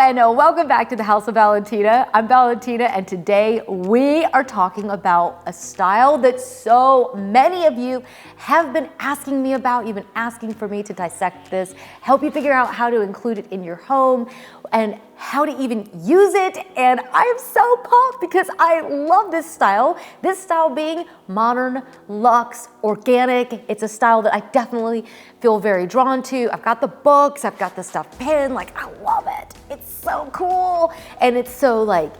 and welcome back to the House of Valentina. I'm Valentina, and today we are talking about a style that so many of you have been asking me about. You've been asking for me to dissect this, help you figure out how to include it in your home and how to even use it. And I am so pumped because I love this style. This style being modern, luxe, organic. It's a style that I definitely feel very drawn to. I've got the books, I've got the stuffed pin, like I love it. It's so cool. And it's so like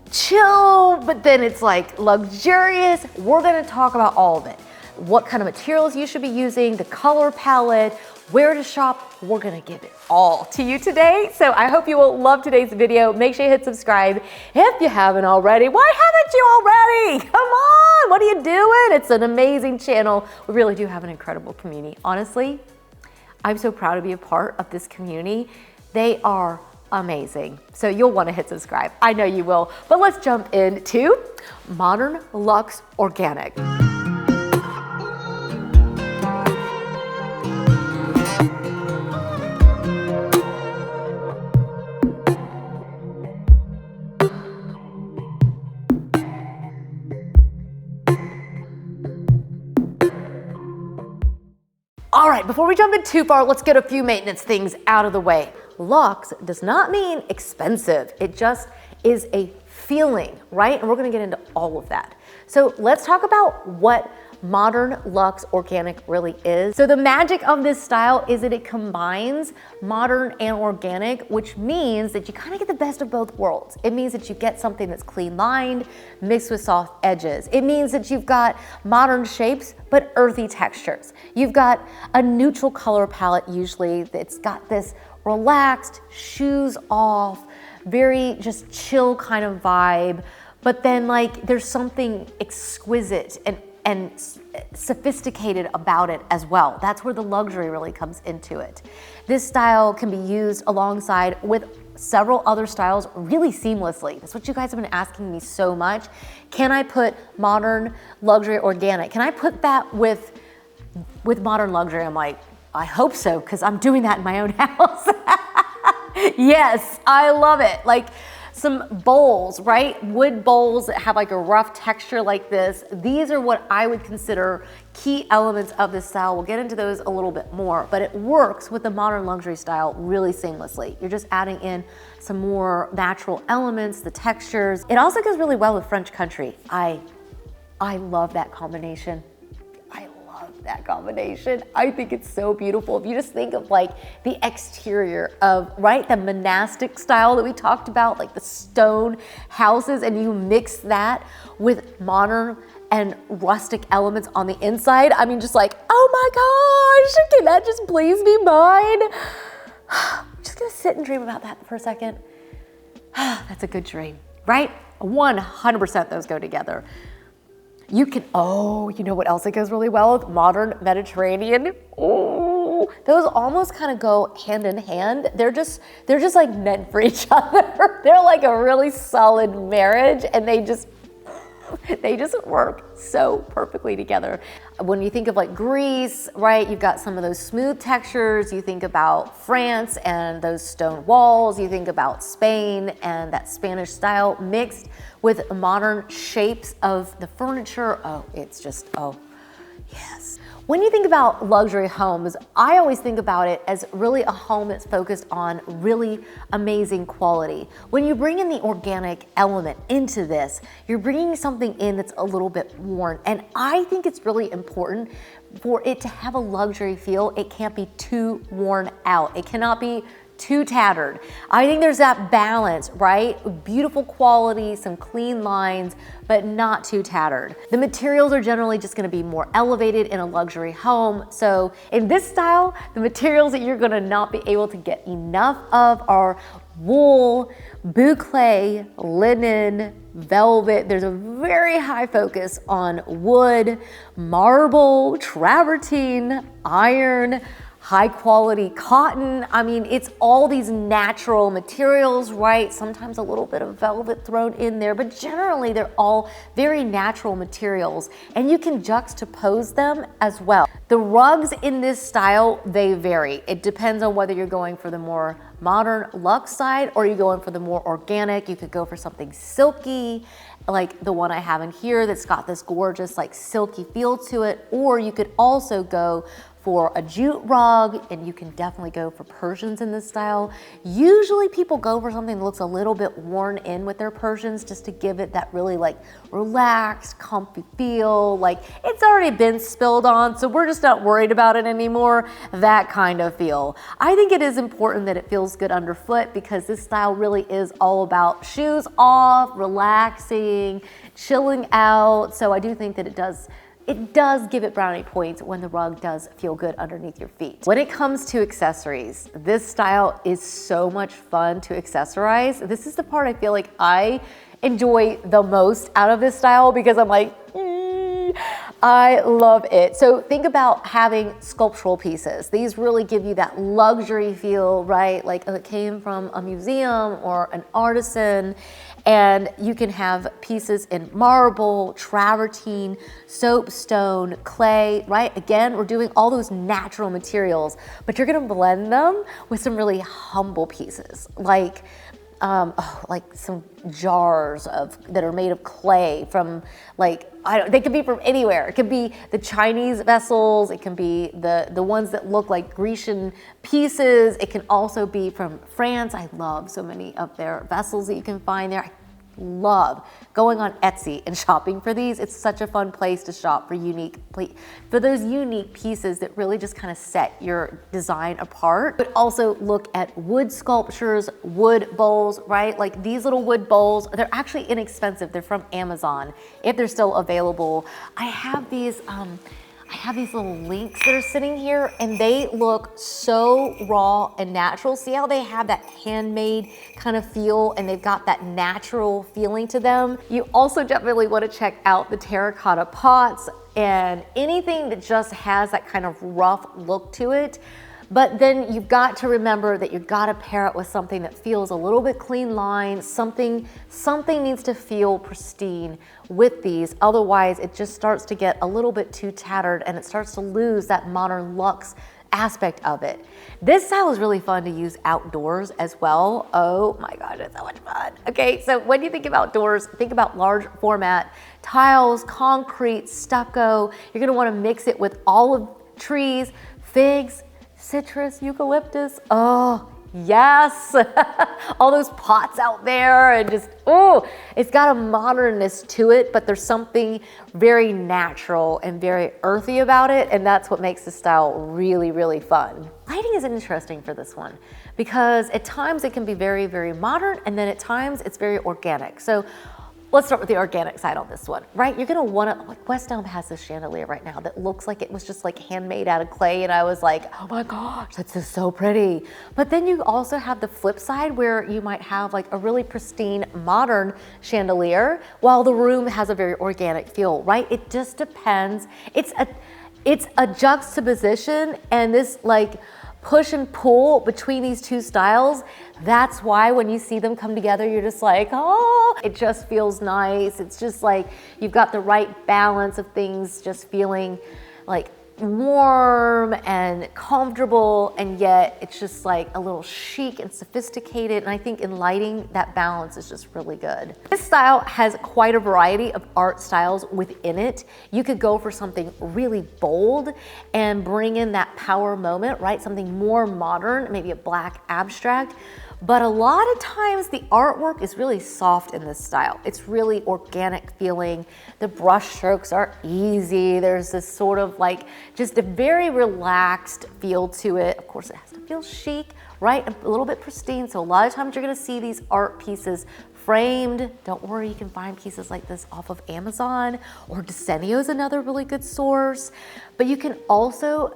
chill, but then it's like luxurious. We're gonna talk about all of it. What kind of materials you should be using, the color palette, where to shop. We're gonna give it all to you today. So I hope you will love today's video. Make sure you hit subscribe if you haven't already. Why haven't you already? Come on, what are you doing? It's an amazing channel. We really do have an incredible community. Honestly, I'm so proud to be a part of this community. They are amazing. So you'll wanna hit subscribe. I know you will. But let's jump into Modern Luxe Organic. All right, before we jump in too far, let's get a few maintenance things out of the way. Luxe does not mean expensive. It just is a feeling, right? And we're gonna get into all of that. So let's talk about what Modern Luxe Organic really is. So the magic of this style is that it combines modern and organic, which means that you kind of get the best of both worlds. It means that you get something that's clean lined, mixed with soft edges. It means that you've got modern shapes, but earthy textures. You've got a neutral color palette usually that's got this relaxed, shoes off, very just chill kind of vibe. But then like there's something exquisite and sophisticated about it as well. That's where the luxury really comes into it. This style can be used alongside with several other styles really seamlessly. That's what you guys have been asking me so much. Can I put modern luxury organic? Can I put that with modern luxury? I'm like, I hope so, because I'm doing that in my own house. Yes, I love it. Like, some bowls, right? Wood bowls that have like a rough texture like this. These are what I would consider key elements of this style. We'll get into those a little bit more, but it works with the modern luxury style really seamlessly. You're just adding in some more natural elements, the textures. It also goes really well with French country. I love that combination. That combination. I think it's so beautiful. If you just think of like the exterior of, right, the monastic style that we talked about, like the stone houses, and you mix that with modern and rustic elements on the inside. I mean, just like, oh my gosh, can that just please be mine? I'm just gonna sit and dream about that for a second. That's a good dream, right? 100% those go together. You can, you know what else it goes really well with? Modern Mediterranean. Oh, those almost kind of go hand in hand. They're just like meant for each other. They're like a really solid marriage, and they just work so perfectly together. When you think of like Greece, right, you've got some of those smooth textures. You think about France and those stone walls. You think about Spain and that Spanish style mixed with modern shapes of the furniture. Oh, it's just, oh, yes. When you think about luxury homes, I always think about it as really a home that's focused on really amazing quality. When you bring in the organic element into this, you're bringing something in that's a little bit worn. And I think it's really important for it to have a luxury feel. It can't be too worn out. It cannot be too tattered. I think there's that balance, right? Beautiful quality, some clean lines, but not too tattered. The materials are generally just gonna be more elevated in a luxury home. So in this style, the materials that you're gonna not be able to get enough of are wool, boucle, linen, velvet. There's a very high focus on wood, marble, travertine, iron, high quality cotton. I mean, it's all these natural materials, right? Sometimes a little bit of velvet thrown in there, but generally they're all very natural materials, and you can juxtapose them as well. The rugs in this style, they vary. It depends on whether you're going for the more modern luxe side or you're going for the more organic. You could go for something silky, like the one I have in here that's got this gorgeous like silky feel to it, or you could also go for a jute rug, and you can definitely go for Persians in this style. Usually people go for something that looks a little bit worn in with their Persians just to give it that really like relaxed, comfy feel, like it's already been spilled on, so we're just not worried about it anymore, that kind of feel. I think it is important that it feels good underfoot because this style really is all about shoes off, relaxing, chilling out. So I do think that it does give it brownie points when the rug does feel good underneath your feet. When it comes to accessories, this style is so much fun to accessorize. This is the part I feel like I enjoy the most out of this style because I'm like, I love it. So think about having sculptural pieces. These really give you that luxury feel, right? Like it came from a museum or an artisan. And you can have pieces in marble, travertine, soapstone, clay, right? Again, we're doing all those natural materials, but you're gonna blend them with some really humble pieces, like some jars that are made of clay from they could be from anywhere. It could be the Chinese vessels. It can be the ones that look like Grecian pieces. It can also be from France. I love so many of their vessels that you can find there. I love going on Etsy and shopping for these. It's such a fun place to shop for those unique pieces that really just kind of set your design apart. But also look at wood sculptures, wood bowls, right? Like these little wood bowls, they're actually inexpensive. They're from Amazon if they're still available. I have these little links that are sitting here and they look so raw and natural. See how they have that handmade kind of feel and they've got that natural feeling to them. You also definitely want to check out the terracotta pots and anything that just has that kind of rough look to it. But then you've got to remember that you've got to pair it with something that feels a little bit clean line. Something needs to feel pristine with these. Otherwise, it just starts to get a little bit too tattered and it starts to lose that modern luxe aspect of it. This style is really fun to use outdoors as well. Oh my gosh, it's so much fun. Okay, so when you think of outdoors, think about large format tiles, concrete, stucco. You're gonna wanna mix it with olive trees, figs, citrus, eucalyptus. Oh, yes. All those pots out there and just, oh, it's got a modernness to it, but there's something very natural and very earthy about it. And that's what makes this style really, really fun. Lighting is interesting for this one because at times it can be very, very modern and then at times it's very organic. So let's start with the organic side on this one, right? You're gonna wanna, like West Elm has this chandelier right now that looks like it was just like handmade out of clay and I was like, oh my gosh, that's just so pretty. But then you also have the flip side where you might have like a really pristine modern chandelier while the room has a very organic feel, right? It just depends. It's a juxtaposition and this like push and pull between these two styles. That's why when you see them come together, you're just like, oh, it just feels nice. It's just like you've got the right balance of things just feeling like warm and comfortable, and yet it's just like a little chic and sophisticated. And I think in lighting, that balance is just really good. This style has quite a variety of art styles within it. You could go for something really bold and bring in that power moment, right? Something more modern, maybe a black abstract. But a lot of times the artwork is really soft in this style. It's really organic feeling. The brush strokes are easy. There's this sort of like just a very relaxed feel to it. Of course, it has to feel chic, right? A little bit pristine. So a lot of times you're gonna see these art pieces framed. Don't worry, you can find pieces like this off of Amazon, or Desenio is another really good source. But you can also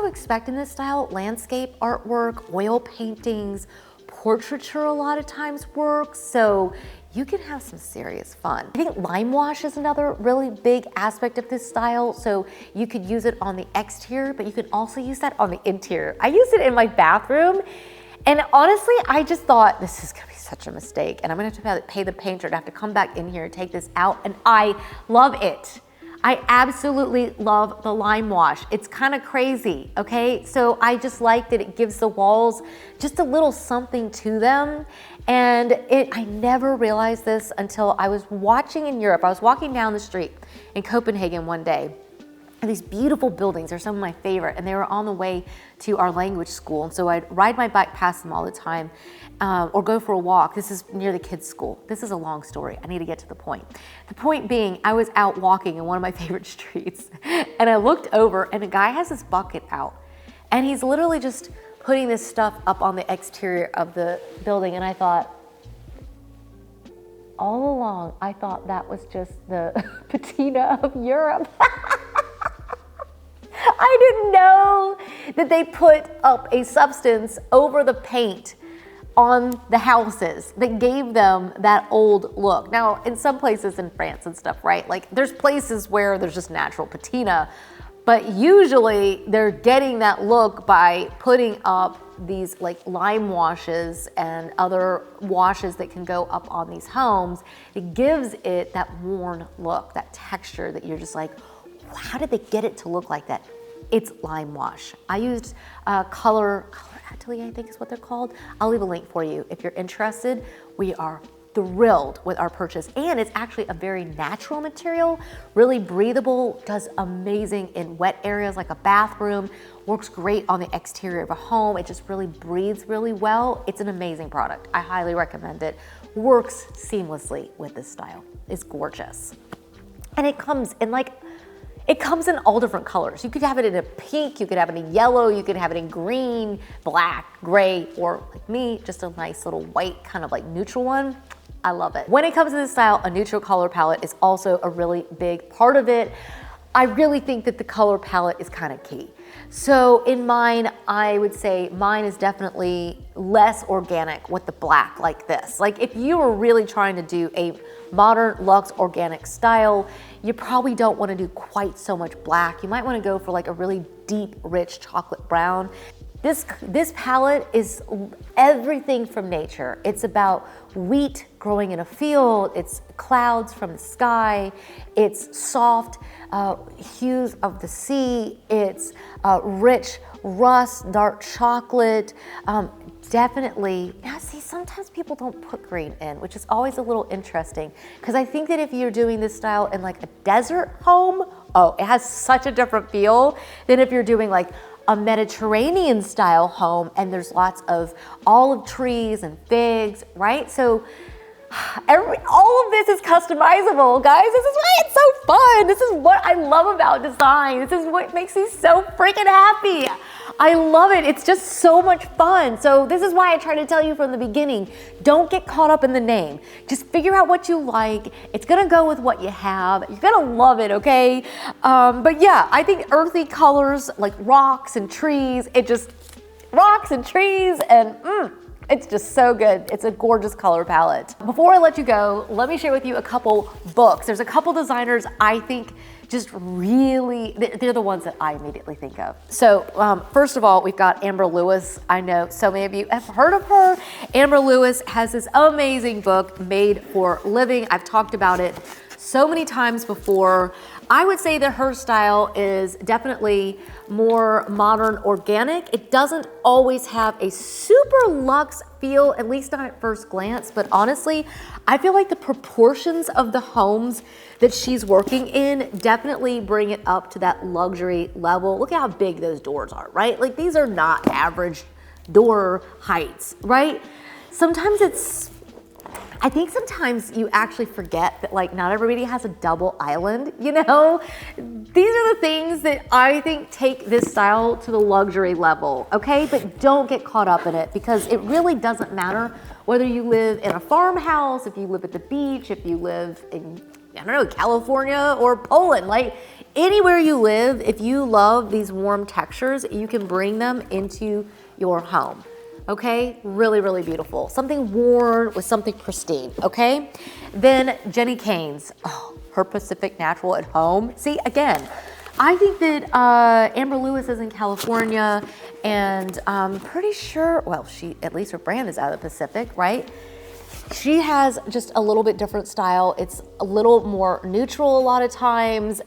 expect in this style landscape artwork, oil paintings, portraiture a lot of times works, so you can have some serious fun. I think lime wash is another really big aspect of this style, so you could use it on the exterior, but you can also use that on the interior. I use it in my bathroom, and honestly, I just thought this is gonna be such a mistake, and I'm gonna have to pay the painter to have to come back in here and take this out, and I love it. I absolutely love the lime wash. It's kind of crazy, okay? So I just like that it gives the walls just a little something to them. And I never realized this until I was watching in Europe. I was walking down the street in Copenhagen one day. And these beautiful buildings are some of my favorite, and they were on the way to our language school. And so I'd ride my bike past them all the time, or go for a walk. This is near the kids' school. This is a long story. I need to get to the point. The point being, I was out walking in one of my favorite streets, and I looked over, and a guy has his bucket out, and he's literally just putting this stuff up on the exterior of the building. And I thought, all along, I thought that was just the patina of Europe. I didn't know that they put up a substance over the paint on the houses that gave them that old look. Now, in some places in France and stuff, right? Like there's places where there's just natural patina, but usually they're getting that look by putting up these like lime washes and other washes that can go up on these homes. It gives it that worn look, that texture that you're just like, how did they get it to look like that? It's lime wash. I used Color Atelier, I think is what they're called. I'll leave a link for you if you're interested. We are thrilled with our purchase, and it's actually a very natural material, really breathable, does amazing in wet areas like a bathroom, works great on the exterior of a home. It just really breathes really well. It's an amazing product. I highly recommend it. Works seamlessly with this style. It's gorgeous. And it comes in all different colors. You could have it in a pink, you could have it in yellow, you could have it in green, black, gray, or like me, just a nice little white kind of like neutral one. I love it. When it comes to this style, a neutral color palette is also a really big part of it. I really think that the color palette is kind of key. So in mine, I would say mine is definitely less organic with the black like this. Like if you were really trying to do a modern Lux Organic style, you probably don't want to do quite so much black. You might want to go for like a really deep, rich chocolate brown. This palette is everything from nature. It's about wheat growing in a field, it's clouds from the sky, it's soft hues of the sea, it's rich rust, dark chocolate. Definitely, now see, sometimes people don't put green in, which is always a little interesting, because I think that if you're doing this style in like a desert home, oh, it has such a different feel than if you're doing like a Mediterranean style home and there's lots of olive trees and figs, right? So all of this is customizable, guys. This is why it's so fun. This is what I love about design. This is what makes me so freaking happy. I love it. It's just so much fun. So this is why I try to tell you from the beginning, don't get caught up in the name. Just figure out what you like. It's gonna go with what you have. You're gonna love it, okay? But yeah, I think earthy colors like rocks and trees, rocks and trees and it's just so good. It's a gorgeous color palette. Before I let you go, let me share with you a couple books. There's a couple designers I think just really, they're the ones that I immediately think of. So first of all, we've got Amber Lewis. I know so many of you have heard of her. Amber Lewis has this amazing book, Made for Living. I've talked about it so many times before. I would say that her style is definitely more modern organic. It doesn't always have a super luxe feel, at least not at first glance, but honestly, I feel like the proportions of the homes that she's working in definitely bring it up to that luxury level. Look at how big those doors are, right? Like these are not average door heights, right? I think sometimes you actually forget that like not everybody has a double island, you know? These are the things that I think take this style to the luxury level, okay? But don't get caught up in it, because it really doesn't matter whether you live in a farmhouse, if you live at the beach, if you live in, I don't know, California or Poland. Like anywhere you live, if you love these warm textures, you can bring them into your home. Okay, really, really beautiful. Something worn with something pristine, okay? Then Jenny Kane's, her Pacific Natural at Home. See, again, I think that Amber Lewis is in California, and I'm pretty sure, well, at least her brand is out of the Pacific, right? She has just a little bit different style. It's a little more neutral a lot of times.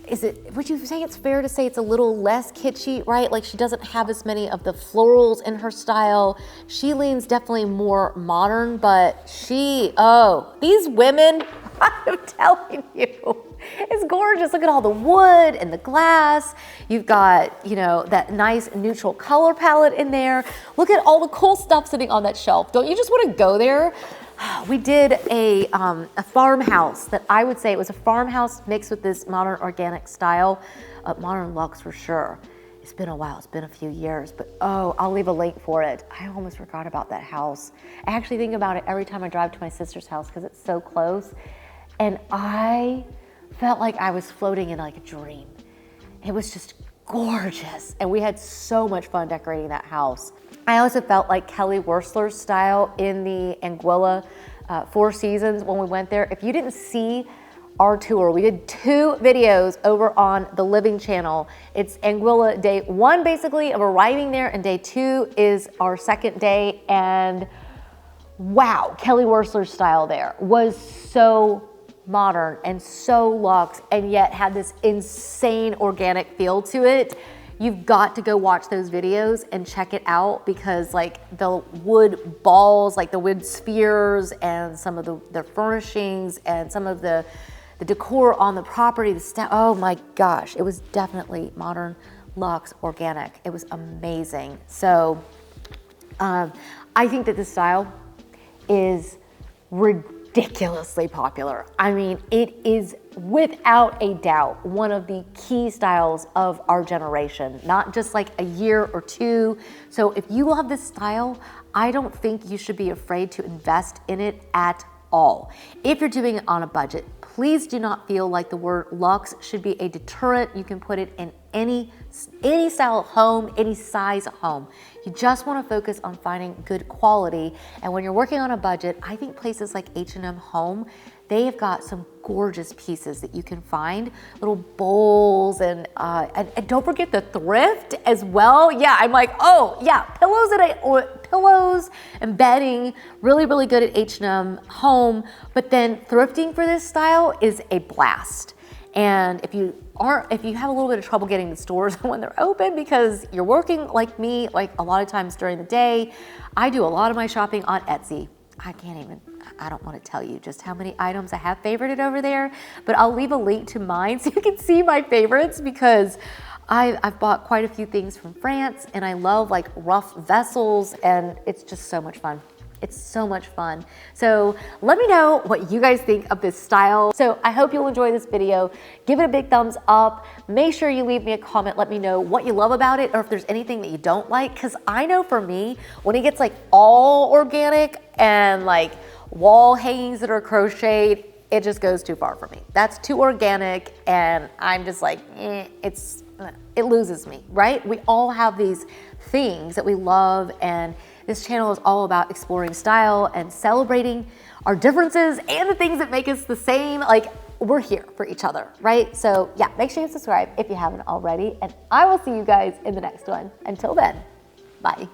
Would you say it's fair to say it's a little less kitschy, right? Like she doesn't have as many of the florals in her style. She leans definitely more modern, but these women, I'm telling you, it's gorgeous. Look at all the wood and the glass. You've got, that nice neutral color palette in there. Look at all the cool stuff sitting on that shelf. Don't you just want to go there? We did a farmhouse that I would say it was a farmhouse mixed with this modern organic style, modern Luxe for sure. It's been a while, it's been a few years, but I'll leave a link for it. I almost forgot about that house. I actually think about it every time I drive to my sister's house because it's so close. And I felt like I was floating in like a dream. It was just gorgeous. And we had so much fun decorating that house. I also felt like Kelly Wearstler's style in the Anguilla Four Seasons when we went there. If you didn't see our tour, we did 2 videos over on the Living channel. It's Anguilla day 1 basically of arriving there, and day 2 is our second day. And wow, Kelly Wearstler's style there was so modern and so luxe, and yet had this insane organic feel to it. You've got to go watch those videos and check it out, because like the wood balls, like the wood spheres, and some of the furnishings and some of the decor on the property, oh my gosh, it was definitely modern, luxe, organic. It was amazing. So I think that this style is ridiculously popular. I mean, it is without a doubt one of the key styles of our generation, not just like a year or 2. So if you love this style, I don't think you should be afraid to invest in it at all. If you're doing it on a budget, please do not feel like the word luxe should be a deterrent. You can put it in any style of home, any size of home. You just want to focus on finding good quality. And when you're working on a budget, I think places like H&M Home, they have got some gorgeous pieces that you can find, little bowls, and don't forget the thrift as well. Yeah, I'm like, oh yeah, pillows and bedding, really, really good at H&M Home. But then thrifting for this style is a blast. And if you have a little bit of trouble getting to stores when they're open because you're working like me, like a lot of times during the day, I do a lot of my shopping on Etsy. I don't want to tell you just how many items I have favorited over there, but I'll leave a link to mine so you can see my favorites, because I've bought quite a few things from France, and I love like rough vessels, and it's just so much fun. It's so much fun. So let me know what you guys think of this style. So I hope you'll enjoy this video. Give it a big thumbs up. Make sure you leave me a comment. Let me know what you love about it, or if there's anything that you don't like. Because I know for me, when it gets like all organic and like wall hangings that are crocheted, it just goes too far for me. That's too organic, and I'm just like, it loses me, right? We all have these things that we love, and this channel is all about exploring style and celebrating our differences and the things that make us the same. Like, we're here for each other, right? So yeah, make sure you subscribe if you haven't already, and I will see you guys in the next one. Until then, bye.